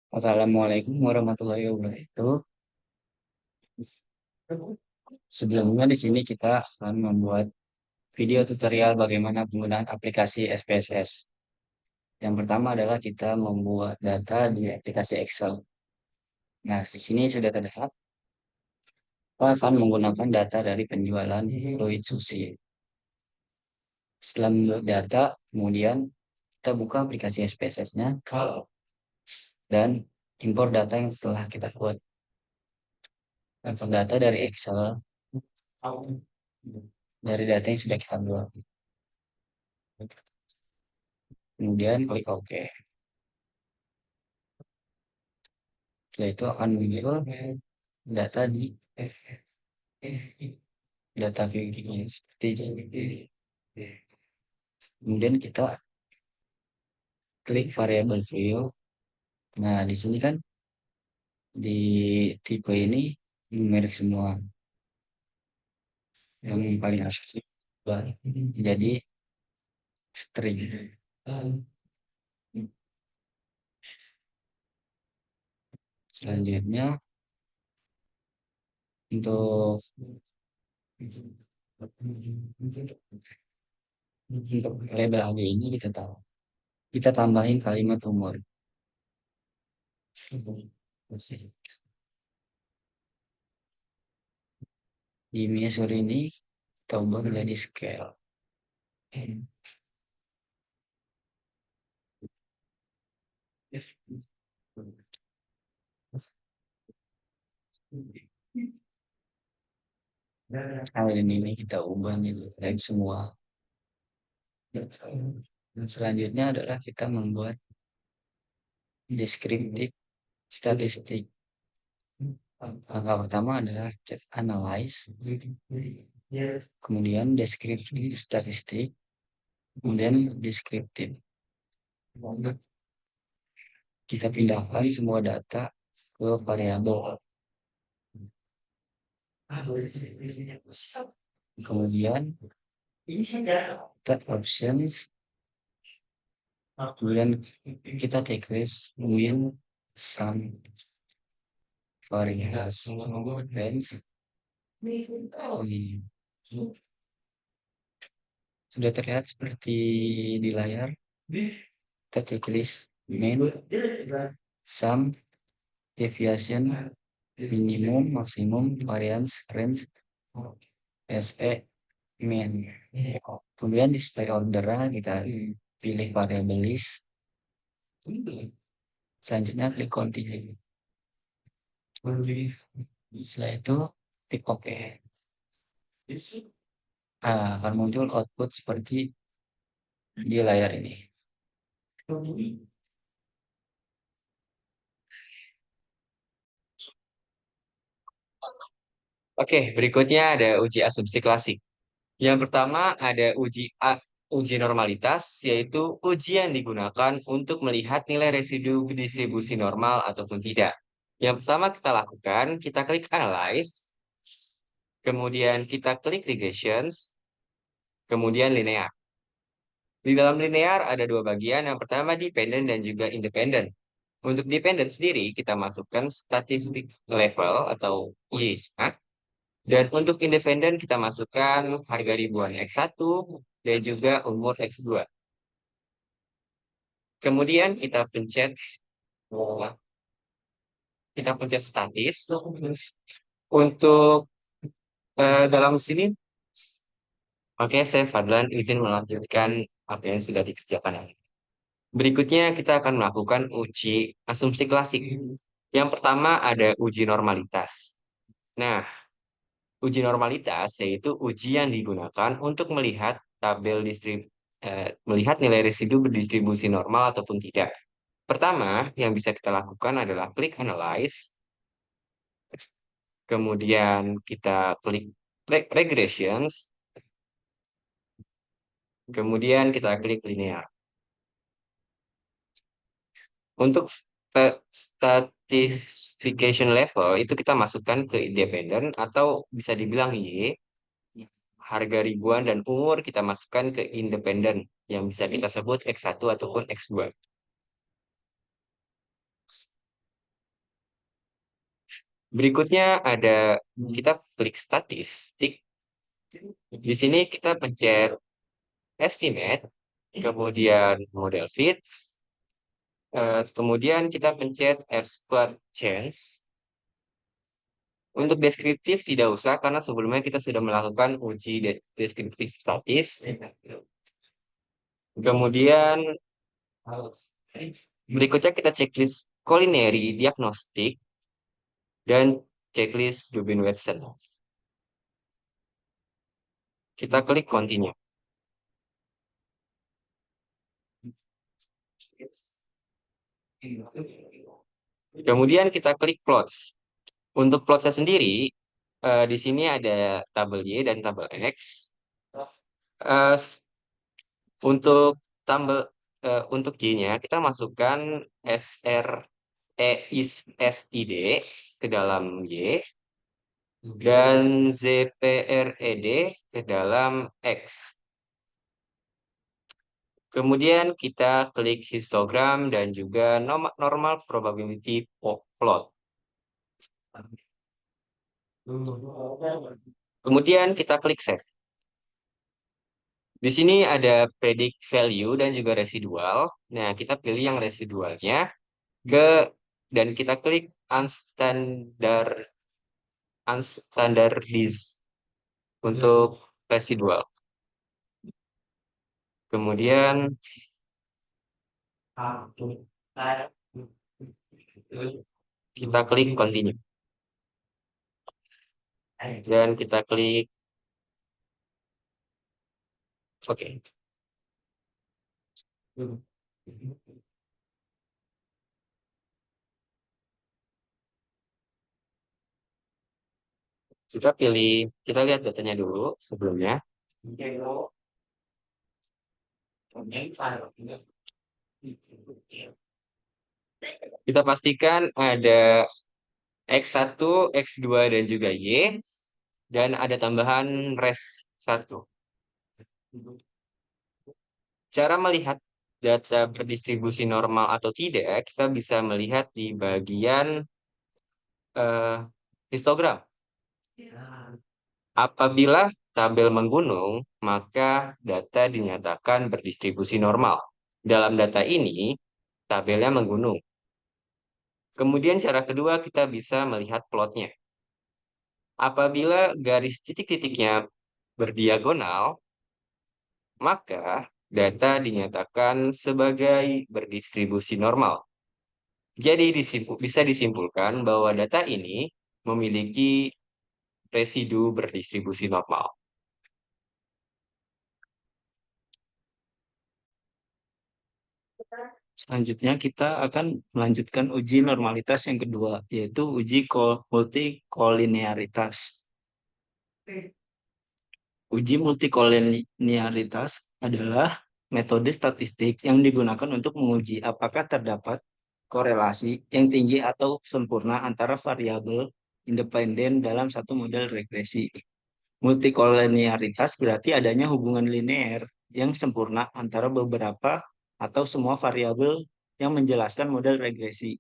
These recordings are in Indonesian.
Assalamualaikum warahmatullahi wabarakatuh. Sebelumnya di sini kita akan membuat video tutorial bagaimana penggunaan aplikasi SPSS. Yang pertama adalah kita membuat data di aplikasi Excel. Nah, di sini sudah terlihat kita akan menggunakan data dari penjualan fluid sushi. Setelah membuat data, kemudian kita buka aplikasi SPSS-nya dan impor data yang telah kita buat. Impor data dari Excel dari data yang sudah kita buat. Kemudian klik OK. Setelah itu akan muncul data di data view ini seperti ini. Kemudian kita klik variable view. Nah, di sini kan di tipe ini numerik semua. Yang paling asli jadi string. Selanjutnya untuk label AG ini kita tambahin kalimat umur. Di measure ini kita ubah menjadi scale. Hal ini kita ubah jadi tag semua. Dan selanjutnya adalah kita membuat deskriptif statistik. Langkah pertama adalah get analyze, kemudian deskriptif statistik, kemudian deskriptif. Kita pindahkan semua data ke variabel. Kemudian tab options, kemudian kita checklist win some variance range. Sudah terlihat seperti di layar. Kita checklist main, sum, deviation, minimum, maksimum, variance, range, SE, min. Kemudian display order kita pilih variable list. Selanjutnya klik continue. Setelah itu klik OK. Akan muncul output seperti di layar ini. Oke, berikutnya ada uji asumsi klasik. Yang pertama ada uji normalitas, yaitu uji yang digunakan untuk melihat nilai residu distribusi normal ataupun tidak. Yang pertama kita lakukan, kita klik Analyze, kemudian kita klik Regressions, kemudian Linear. Di dalam linear ada dua bagian, yang pertama dependent dan juga independent. Untuk dependent sendiri, kita masukkan statistik level atau Y. Dan untuk independen kita masukkan harga ribuan X1 dan juga umur X2. Kemudian kita pencet statis. Untuk dalam sini, oke, saya Fadlan izin melanjutkan apa yang sudah dikerjakan. Berikutnya kita akan melakukan uji asumsi klasik. Yang pertama ada uji normalitas. Nah, uji normalitas yaitu uji yang digunakan untuk melihat melihat nilai residu berdistribusi normal ataupun tidak. Pertama, yang bisa kita lakukan adalah klik Analyze, kemudian kita klik Regressions, kemudian kita klik Linear. Untuk stratification level itu kita masukkan ke independen atau bisa dibilang Y. Harga ribuan dan umur kita masukkan ke independen yang bisa kita sebut X1 ataupun X2. Berikutnya ada kita klik statistik. Di sini kita pencet estimate, kemudian model fit, kemudian kita pencet R-squared chance. Untuk deskriptif tidak usah karena sebelumnya kita sudah melakukan uji deskriptif statis. Kemudian berikutnya kita checklist culinary diagnostik dan checklist Dubin-Watson. Kita klik continue. Kemudian kita klik plots. Untuk plotsnya sendiri, di sini ada tabel Y dan tabel X. Eh, untuk tabel untuk Y-nya kita masukkan SID ke dalam Y dan ZPRED ke dalam X. Kemudian kita klik histogram dan juga normal probability plot. Kemudian kita klik save. Di sini ada predict value dan juga residual. Nah, kita pilih yang residualnya ke dan kita klik unstandardized untuk residual. Kemudian kita klik continue. Dan kita klik oke. Kita lihat datanya dulu sebelumnya. Kita pastikan ada X1, X2, dan juga Y. Dan ada tambahan res 1. Cara melihat data berdistribusi normal atau tidak, kita bisa melihat di bagian histogram. Apabila tabel menggunung, maka data dinyatakan berdistribusi normal. Dalam data ini, tabelnya menggunung. Kemudian cara kedua, kita bisa melihat plotnya. Apabila garis titik-titiknya berdiagonal, maka data dinyatakan sebagai berdistribusi normal. Jadi bisa disimpulkan bahwa data ini memiliki residu berdistribusi normal. Selanjutnya kita akan melanjutkan uji normalitas yang kedua, yaitu uji multikolinearitas. Uji multikolinearitas adalah metode statistik yang digunakan untuk menguji apakah terdapat korelasi yang tinggi atau sempurna antara variabel independen dalam satu model regresi. Multikolinearitas berarti adanya hubungan linear yang sempurna antara beberapa atau semua variabel yang menjelaskan model regresi.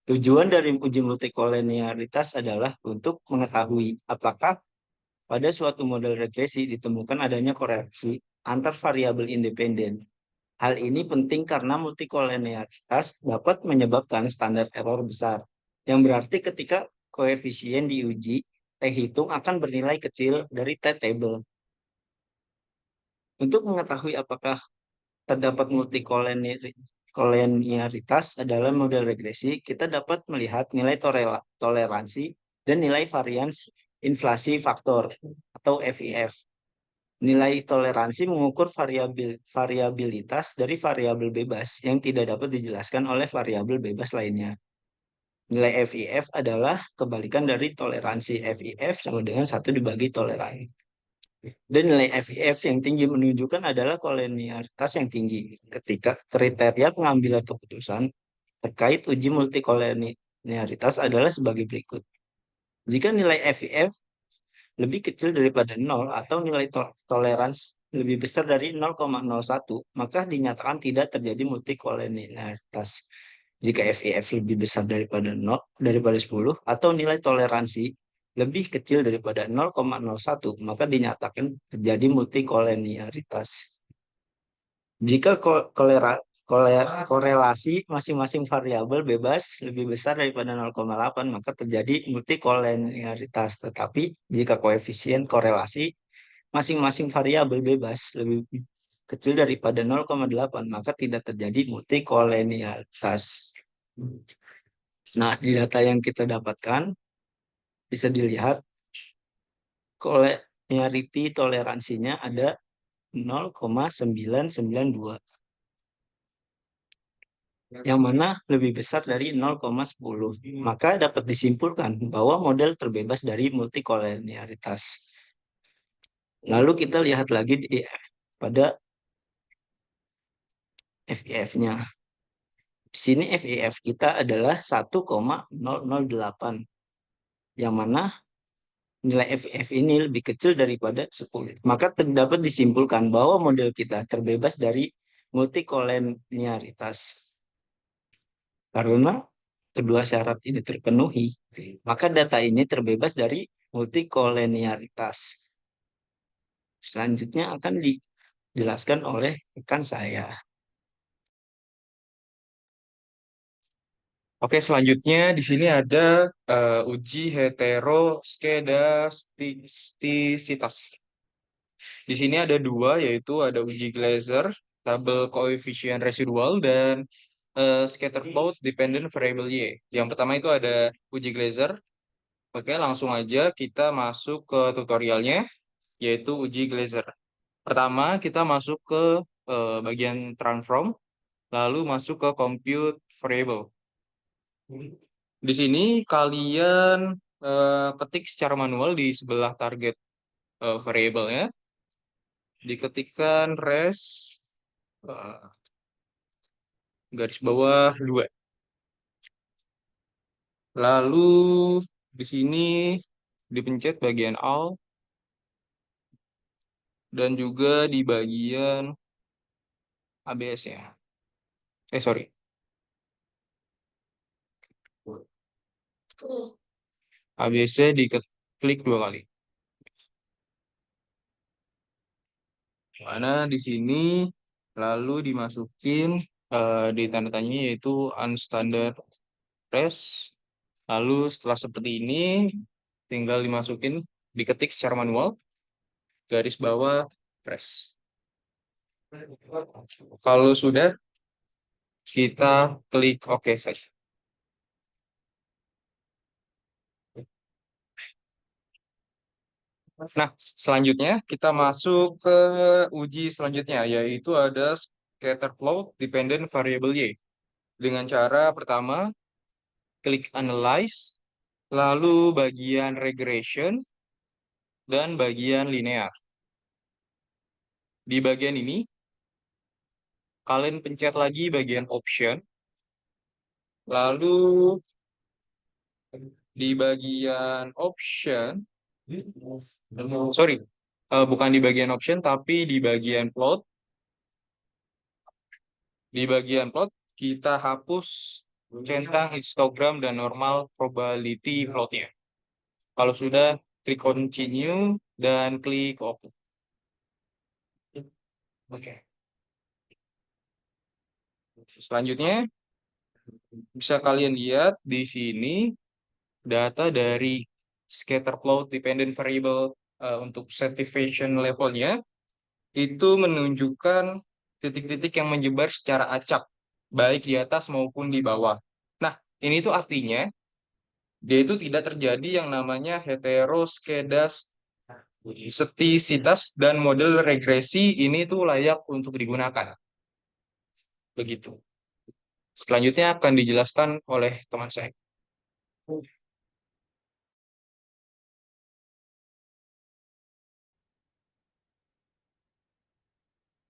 Tujuan dari uji multikolinearitas adalah untuk mengetahui apakah pada suatu model regresi ditemukan adanya korelasi antar variabel independen. Hal ini penting karena multikolinearitas dapat menyebabkan standar error besar, yang berarti ketika koefisien diuji, T hitung akan bernilai kecil dari T table. Untuk mengetahui apakah terdapat multikolinearitas adalah model regresi, kita dapat melihat nilai toleransi dan nilai varians inflasi faktor atau FIF. Nilai toleransi mengukur variabilitas dari variabel bebas yang tidak dapat dijelaskan oleh variabel bebas lainnya. Nilai FIF adalah kebalikan dari toleransi. FIF sama dengan 1 dibagi toleransi. Dan nilai FIF yang tinggi menunjukkan adalah kolinialitas yang tinggi. Ketika kriteria pengambilan keputusan terkait uji multikolinialitas adalah sebagai berikut. Jika nilai FIF lebih kecil daripada 0 atau nilai toleransi lebih besar dari 0,01, maka dinyatakan tidak terjadi multikolinialitas. Jika FIF lebih besar daripada 0, daripada 10, atau nilai toleransi lebih kecil daripada 0,01, maka dinyatakan terjadi multikolenialitas. Jika korelasi masing-masing variabel bebas lebih besar daripada 0,8, maka terjadi multikolenialitas. Tetapi jika koefisien korelasi masing-masing variabel bebas lebih kecil daripada 0,8, maka tidak terjadi multikolenialitas. Nah, di data yang kita dapatkan bisa dilihat collinearity toleransinya ada 0,992, yang mana lebih besar dari 0,10. Maka dapat disimpulkan bahwa model terbebas dari multikolenialitas. Lalu kita lihat lagi pada FIF-nya. Di sini FIF kita adalah 1,008, yang mana nilai FIF ini lebih kecil daripada 10. Maka terdapat disimpulkan bahwa model kita terbebas dari multikolenialitas. Karena kedua syarat ini terpenuhi, maka data ini terbebas dari multikolenialitas. Selanjutnya akan dijelaskan oleh rekan saya. Oke, selanjutnya di sini ada uji heteroskedastisitas. Di sini ada dua, yaitu ada uji Glaser, double coefficient residual, dan scatter plot dependent variable Y. Yang pertama itu ada uji Glaser. Oke, langsung aja kita masuk ke tutorialnya, yaitu uji Glaser. Pertama, kita masuk ke bagian transform, lalu masuk ke compute variable. Di sini kalian ketik secara manual di sebelah target variable-nya, diketikkan res eh, garis bawah 2. Lalu di sini dipencet bagian alt dan juga di bagian ABS-nya. Sorry. ABS-nya diklik 2 kali. Mana di sini lalu dimasukin di tanda tanya yaitu unstandard res. Lalu setelah seperti ini tinggal dimasukin, diketik secara manual garis bawah res. Kalau sudah, kita klik OK saja. Nah, selanjutnya kita masuk ke uji selanjutnya, yaitu ada scatter plot dependent variable Y. Dengan cara pertama, klik analyze, lalu bagian regression, dan bagian linear. Di bagian ini, kalian pencet lagi bagian option, lalu di bagian option, sorry, bukan di bagian option, tapi di bagian plot. Di bagian plot, kita hapus centang histogram dan normal probability plotnya. Kalau sudah, klik continue dan klik OK. Oke. Selanjutnya, bisa kalian lihat di sini data dari scatter plot dependent variable untuk satisfaction levelnya itu menunjukkan titik-titik yang menyebar secara acak, baik di atas maupun di bawah. Nah, ini tuh artinya dia itu tidak terjadi yang namanya heteroskedastisitas dan model regresi ini tuh layak untuk digunakan. Begitu. Selanjutnya akan dijelaskan oleh teman saya.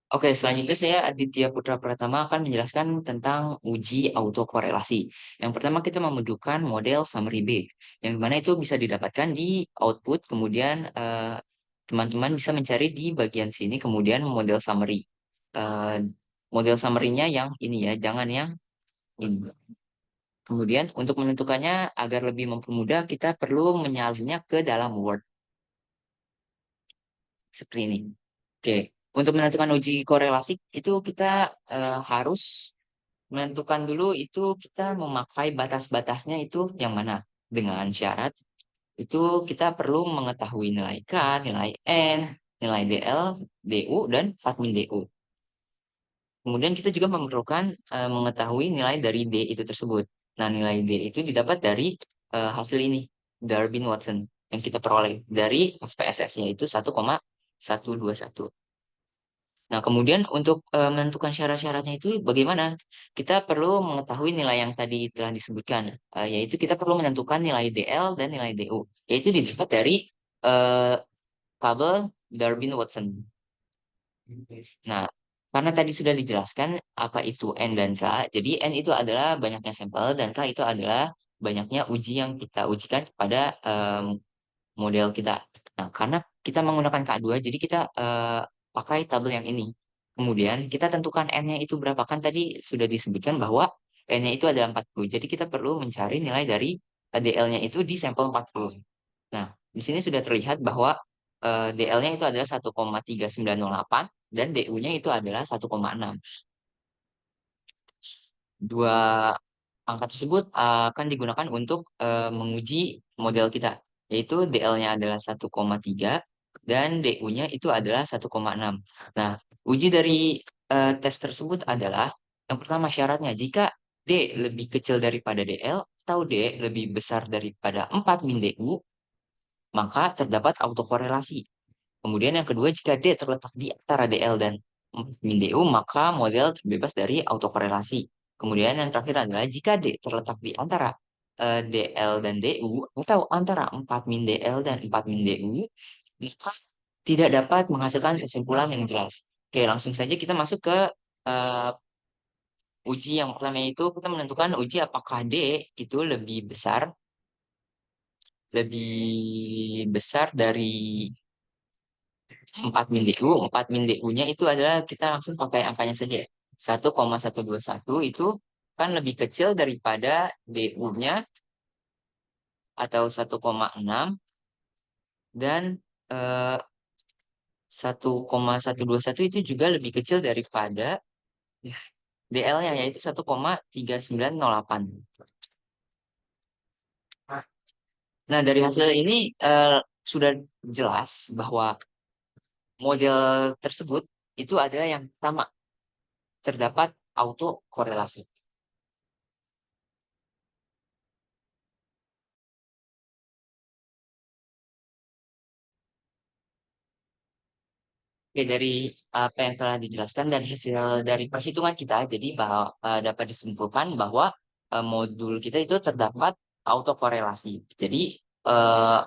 Oke, selanjutnya saya Aditya Putra Pratama akan menjelaskan tentang uji autokorelasi. Yang pertama kita membutuhkan model summary B, yang mana itu bisa didapatkan di output, kemudian teman-teman bisa mencari di bagian sini, kemudian model summary. Eh, model summary-nya yang ini ya, jangan yang ini. Kemudian untuk menentukannya agar lebih mempermudah, kita perlu menyalinnya ke dalam Word seperti ini. Oke, untuk menentukan uji korelasi itu kita harus menentukan dulu itu kita memakai batas-batasnya itu yang mana. Dengan syarat itu kita perlu mengetahui nilai K, nilai N, nilai DL, DU, dan 4 DU. Kemudian kita juga memerlukan mengetahui nilai dari D itu tersebut. Nah, nilai D itu didapat dari hasil ini, Darwin-Watson, yang kita peroleh dari SPSS, yaitu 1,121. Nah, kemudian untuk menentukan syarat-syaratnya itu bagaimana? Kita perlu mengetahui nilai yang tadi telah disebutkan, yaitu kita perlu menentukan nilai DL dan nilai DU, yaitu didapat dari eh, tabel Darwin-Watson. Nah, karena tadi sudah dijelaskan apa itu N dan K, jadi N itu adalah banyaknya sampel dan K itu adalah banyaknya uji yang kita ujikan kepada model kita. Nah, karena kita menggunakan K2, jadi kita pakai tabel yang ini. Kemudian kita tentukan N-nya itu berapa, kan tadi sudah disebutkan bahwa N-nya itu adalah 40. Jadi kita perlu mencari nilai dari DL-nya itu di sampel 40. Nah, di sini sudah terlihat bahwa DL-nya itu adalah 1,3908 dan DU-nya itu adalah 1,6. Dua angka tersebut akan digunakan untuk menguji model kita, yaitu DL-nya adalah 1,3 dan DU-nya itu adalah 1,6. Nah, uji dari tes tersebut adalah yang pertama syaratnya jika D lebih kecil daripada DL atau D lebih besar daripada 4 min DU, maka terdapat autokorelasi. Kemudian yang kedua, jika D terletak di antara DL dan min DU, maka model terbebas dari autokorelasi. Kemudian yang terakhir adalah jika D terletak di antara DL dan DU atau antara 4 min DL dan 4 min DU, maka tidak dapat menghasilkan kesimpulan yang jelas. Oke, langsung saja kita masuk ke eh, uji yang pertama, itu kita menentukan uji apakah D itu lebih besar dari 4 min DU. 4 min DU-nya itu adalah kita langsung pakai angkanya saja. 1,121 itu kan lebih kecil daripada DU-nya atau 1,6 dan eh, 1,121 itu juga lebih kecil daripada DL-nya yaitu 1,3908. Nah, dari hasil ini sudah jelas bahwa model tersebut itu adalah yang pertama terdapat autokorelasi. Oke, dari apa yang telah dijelaskan dan hasil dari perhitungan kita, jadi bahwa dapat disimpulkan bahwa modul kita itu terdapat autokorelasi. Jadi eh,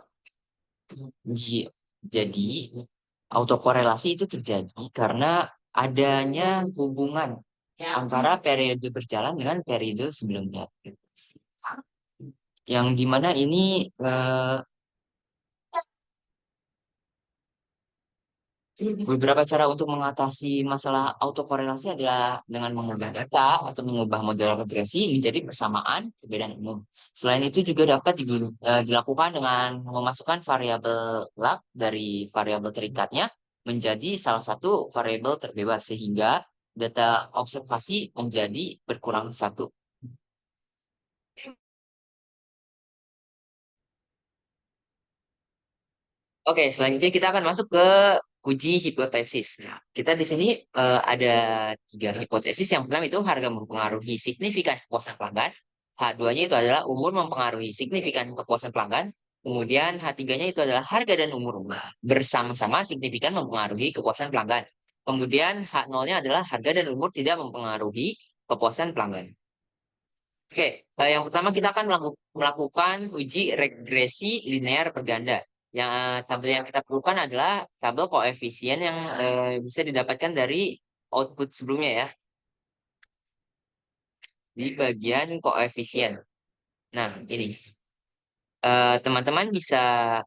di, jadi autokorelasi itu terjadi karena adanya hubungan antara periode berjalan dengan periode sebelumnya. Yang dimana ini beberapa cara untuk mengatasi masalah autokorelasi adalah dengan mengubah data atau mengubah model regresi menjadi persamaan perbedaan umum. Selain itu juga dapat dilakukan dengan memasukkan variabel log dari variabel terikatnya menjadi salah satu variabel terbebas sehingga data observasi menjadi berkurang satu. Oke, selanjutnya kita akan masuk ke uji hipotesis. Nah, kita di sini ada 3 hipotesis. Yang pertama itu harga mempengaruhi signifikan kepuasan pelanggan. H2-nya itu adalah umur mempengaruhi signifikan kepuasan pelanggan. Kemudian H3-nya itu adalah harga dan umur bersama-sama signifikan mempengaruhi kepuasan pelanggan. Kemudian H0-nya adalah harga dan umur tidak mempengaruhi kepuasan pelanggan. Oke, yang pertama kita akan melakukan uji regresi linear berganda. Yang tabel yang kita perlukan adalah tabel koefisien yang bisa didapatkan dari output sebelumnya ya, di bagian koefisien. Nah, ini teman-teman bisa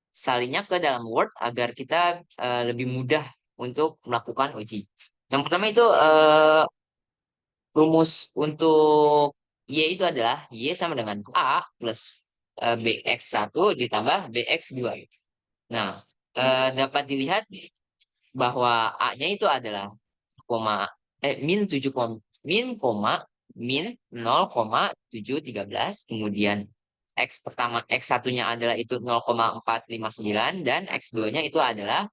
salinnya ke dalam Word agar kita lebih mudah untuk melakukan uji. Yang pertama itu rumus untuk Y itu adalah Y sama dengan A plus BX1 ditambah BX2. Nah, dapat dilihat bahwa A-nya itu adalah koma min 7, min 0,713, kemudian X satunya adalah itu 0,459 dan X2-nya itu adalah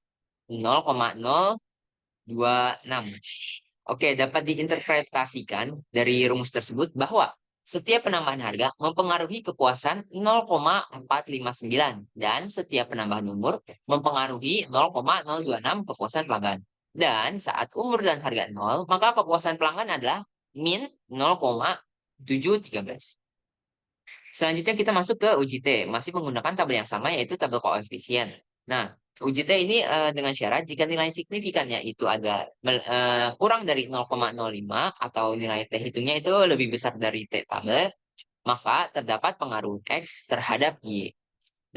0,026. Oke, dapat diinterpretasikan dari rumus tersebut bahwa setiap penambahan harga mempengaruhi kepuasan 0,459 dan setiap penambahan umur mempengaruhi 0,026 kepuasan pelanggan. Dan saat umur dan harga 0, maka kepuasan pelanggan adalah min 0,713. Selanjutnya kita masuk ke uji T, masih menggunakan tabel yang sama yaitu tabel koefisien. Nah, uji T ini dengan syarat jika nilai signifikannya itu ada kurang dari 0,05 atau nilai T hitungnya itu lebih besar dari T tabel, maka terdapat pengaruh X terhadap Y.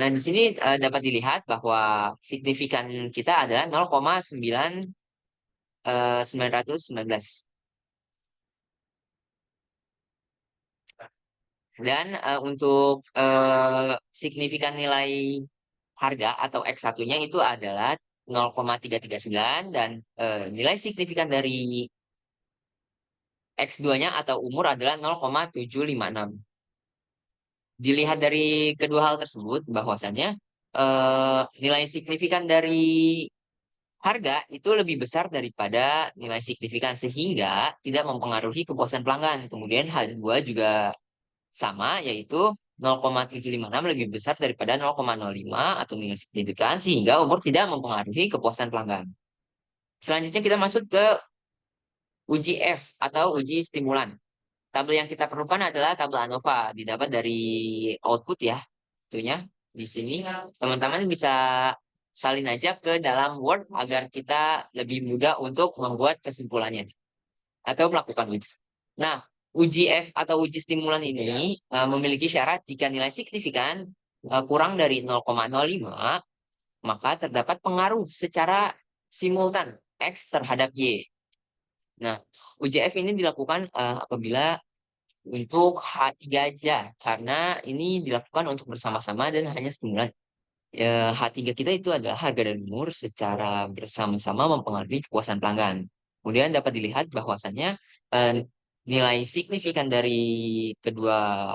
Nah, di sini dapat dilihat bahwa signifikan kita adalah 0,919. Dan untuk signifikan nilai harga atau X1-nya itu adalah 0,339 dan nilai signifikan dari X2-nya atau umur adalah 0,756. Dilihat dari kedua hal tersebut bahwasannya nilai signifikan dari harga itu lebih besar daripada nilai signifikan sehingga tidak mempengaruhi kepuasan pelanggan. Kemudian H2 juga sama, yaitu 0,756 lebih besar daripada 0,05 atau nilai signifikan sehingga umur tidak mempengaruhi kepuasan pelanggan. Selanjutnya kita masuk ke uji F atau uji stimulan. Tabel yang kita perlukan adalah tabel ANOVA, didapat dari output ya. Tentunya di sini teman-teman bisa salin aja ke dalam Word agar kita lebih mudah untuk membuat kesimpulannya atau melakukan uji. Nah, uji F atau uji stimulan ini memiliki syarat jika nilai signifikan kurang dari 0,05, maka terdapat pengaruh secara simultan X terhadap Y. Nah, uji F ini dilakukan apabila untuk H3 aja, karena ini dilakukan untuk bersama-sama dan hanya stimulan. H3 kita itu adalah harga dan umur secara bersama-sama mempengaruhi kepuasan pelanggan. Kemudian dapat dilihat bahwasannya nilai signifikan dari kedua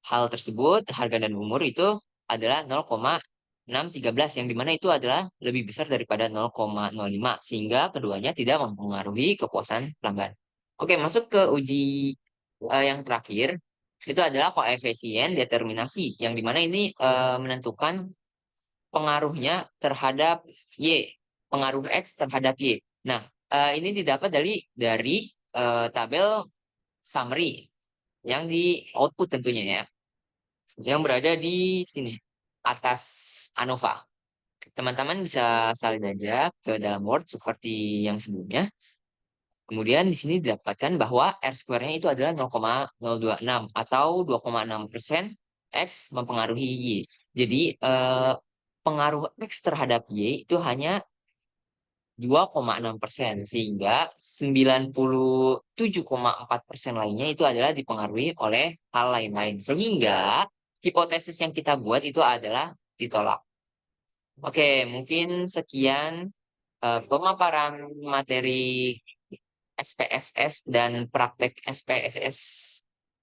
hal tersebut, harga dan umur itu adalah 0,613 yang dimana itu adalah lebih besar daripada 0,05 sehingga keduanya tidak mempengaruhi kepuasan pelanggan. Oke, masuk ke uji yang terakhir itu adalah koefisien determinasi yang dimana ini menentukan pengaruhnya terhadap Y, pengaruh X terhadap Y. Nah, ini didapat dari tabel summary yang di output tentunya ya, yang berada di sini atas ANOVA. Teman-teman bisa salin aja ke dalam Word seperti yang sebelumnya. Kemudian di sini didapatkan bahwa R square-nya itu adalah 0,026 atau 2,6% X mempengaruhi Y. Jadi pengaruh X terhadap Y itu hanya 2,6% sehingga 97,4% lainnya itu adalah dipengaruhi oleh hal lain-lain. Sehingga hipotesis yang kita buat itu adalah ditolak. Oke, mungkin sekian pemaparan materi SPSS dan praktek SPSS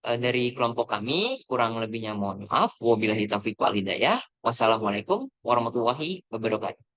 dari kelompok kami. Kurang lebihnya mohon maaf. Wabillahi taufiq wal hidayah. Wassalamualaikum warahmatullahi wabarakatuh.